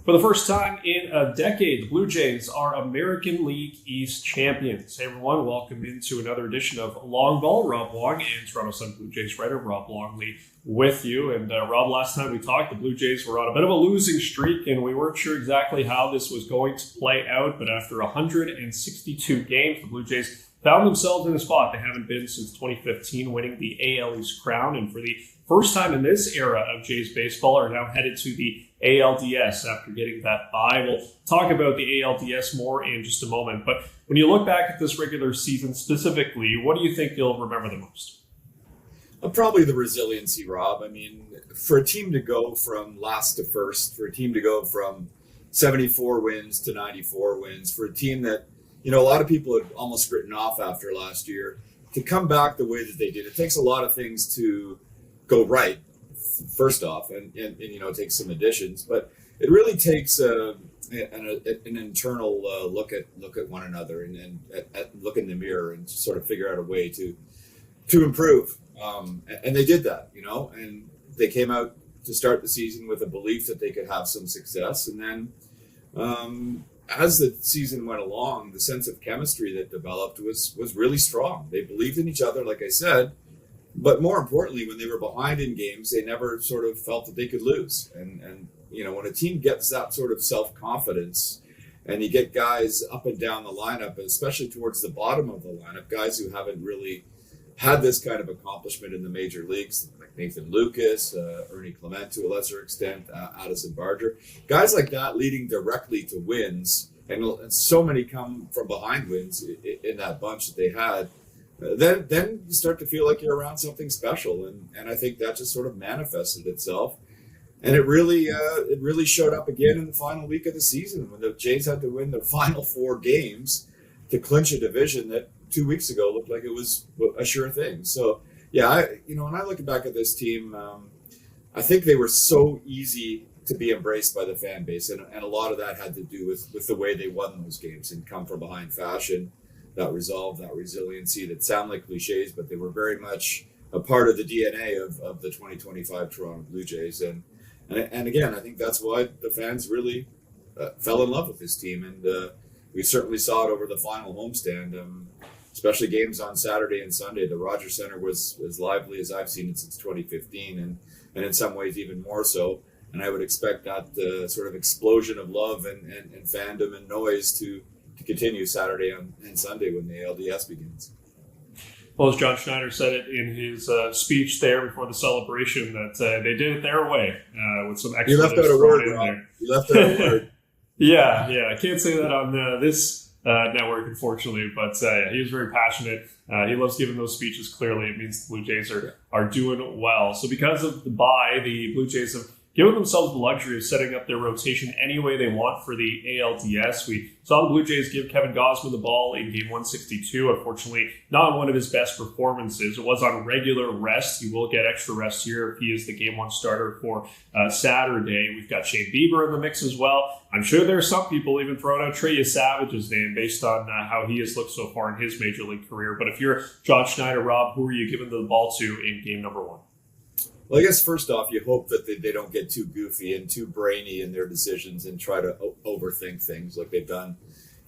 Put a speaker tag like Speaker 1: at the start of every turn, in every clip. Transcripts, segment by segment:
Speaker 1: For the first time in a decade, the Blue Jays are American League East champions. Hey everyone, welcome into another edition of Long Ball. Rob Wong and Toronto Sun Blue Jays writer Rob Longley with you. And Rob, last time we talked, the Blue Jays were on a bit of a losing streak, and we weren't sure exactly how this was going to play out. But after 162 games, the Blue Jays found themselves in a spot they haven't been since 2015, winning the AL East crown. And for the first time in this era of Jays baseball, are now headed to the ALDS after getting that bye. We'll talk about the ALDS more in just a moment. But when you look back at this regular season specifically, what do you think you'll remember the most?
Speaker 2: Probably the resiliency, Rob. I mean, for a team to go from last to first, for a team to go from 74 wins to 94 wins, for a team that, you know, a lot of people had almost written off after last year, to come back the way that they did, it takes a lot of things to go right, first off, and you know, it takes some additions, but it really takes an internal look at one another and look in the mirror and sort of figure out a way to improve. And they did that, you know, and they came out to start the season with a belief that they could have some success. And then as the season went along, the sense of chemistry that developed was really strong. They believed in each other, like I said, but more importantly, when they were behind in games, they never sort of felt that they could lose. And you know, when a team gets that sort of self-confidence and you get guys up and down the lineup, especially towards the bottom of the lineup, guys who haven't really had this kind of accomplishment in the major leagues, like Nathan Lucas, Ernie Clement to a lesser extent, Addison Barger, guys like that leading directly to wins, and so many come from behind wins in that bunch that they had. Then you start to feel like you're around something special, and I think that just sort of manifested itself, and it really showed up again in the final week of the season when the Jays had to win their final 4 games to clinch a division that 2 weeks ago looked like it was a sure thing. So yeah, when I look back at this team, I think they were so easy to be embraced by the fan base, and a lot of that had to do with the way they won those games and come from behind fashion. That resolve, that resiliency, that sound like cliches, but they were very much a part of the DNA of the 2025 Toronto Blue Jays. And again, I think that's why the fans really fell in love with this team. And we certainly saw it over the final homestand, especially games on Saturday and Sunday. The Rogers Center was as lively as I've seen it since 2015, and in some ways even more so. And I would expect that sort of explosion of love and fandom and noise to continue Saturday and Sunday when the ALDS begins.
Speaker 1: Well, as John Schneider said it in his speech there before the celebration, that they did it their way with some expletives.
Speaker 2: You left out a word, Rob. You left out a word.
Speaker 1: Yeah. I can't say that on this network, unfortunately, but he was very passionate. He loves giving those speeches. Clearly, it means the Blue Jays are doing well. So because of the bye, the Blue Jays have given themselves the luxury of setting up their rotation any way they want for the ALDS. We saw the Blue Jays give Kevin Gausman the ball in game 162. Unfortunately, not one of his best performances. It was on regular rest. He will get extra rest here if he is the game 1 starter for Saturday. We've got Shane Bieber in the mix as well. I'm sure there are some people even throwing out Trey Savage's name based on how he has looked so far in his major league career. But if you're John Schneider, Rob, who are you giving the ball to in game number 1?
Speaker 2: Well, I guess first off, you hope that they don't get too goofy and too brainy in their decisions and try to overthink things like they've done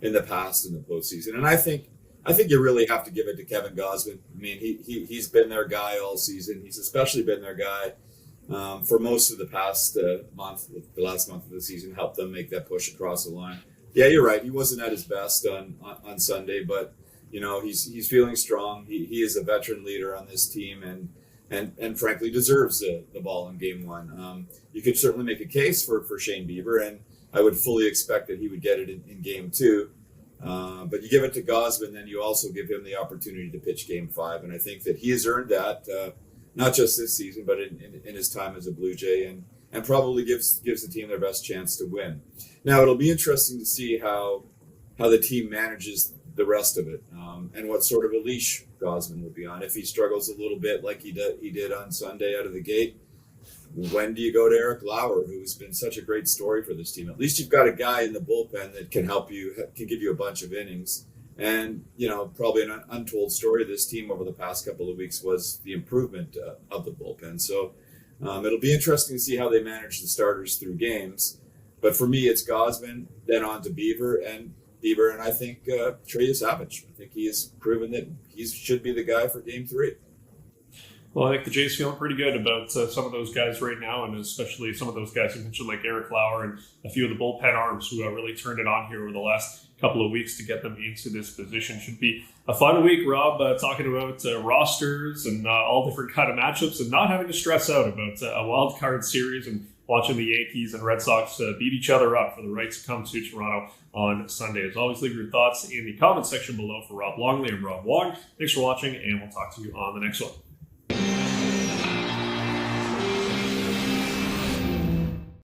Speaker 2: in the past in the postseason. And I think you really have to give it to Kevin Gausman. I mean, he's been their guy all season. He's especially been their guy for most of the past month, the last month of the season, helped them make that push across the line. Yeah, you're right. He wasn't at his best on Sunday, but you know he's feeling strong. He is a veteran leader on this team, and frankly deserves the ball in game 1. You could certainly make a case for Shane Bieber, and I would fully expect that he would get it in game 2. But you give it to Gausman, then you also give him the opportunity to pitch game 5. And I think that he has earned that, not just this season, but in his time as a Blue Jay, and probably gives the team their best chance to win. Now, it'll be interesting to see how the team manages the rest of it, and what sort of a leash Gausman will be on. If he struggles a little bit like he did on Sunday out of the gate, when do you go to Eric Lauer, who's been such a great story for this team? At least you've got a guy in the bullpen that can help you, can give you a bunch of innings. And, you know, probably an untold story of this team over the past couple of weeks was the improvement of the bullpen. So it'll be interesting to see how they manage the starters through games. But for me, it's Gosman, then on to Beaver, and I think Trey Savage. I think he has proven that he should be the guy for Game 3.
Speaker 1: Well, I think the Jays feeling pretty good about some of those guys right now, and especially some of those guys you mentioned, like Eric Lauer and a few of the bullpen arms who really turned it on here over the last couple of weeks to get them into this position. Should be a fun week, Rob, talking about rosters and all different kind of matchups and not having to stress out about a wild card series and watching the Yankees and Red Sox beat each other up for the right to come to Toronto on Sunday. As always, leave your thoughts in the comment section below. For Rob Longley and Rob Wong, thanks for watching, and we'll talk to you on the next one.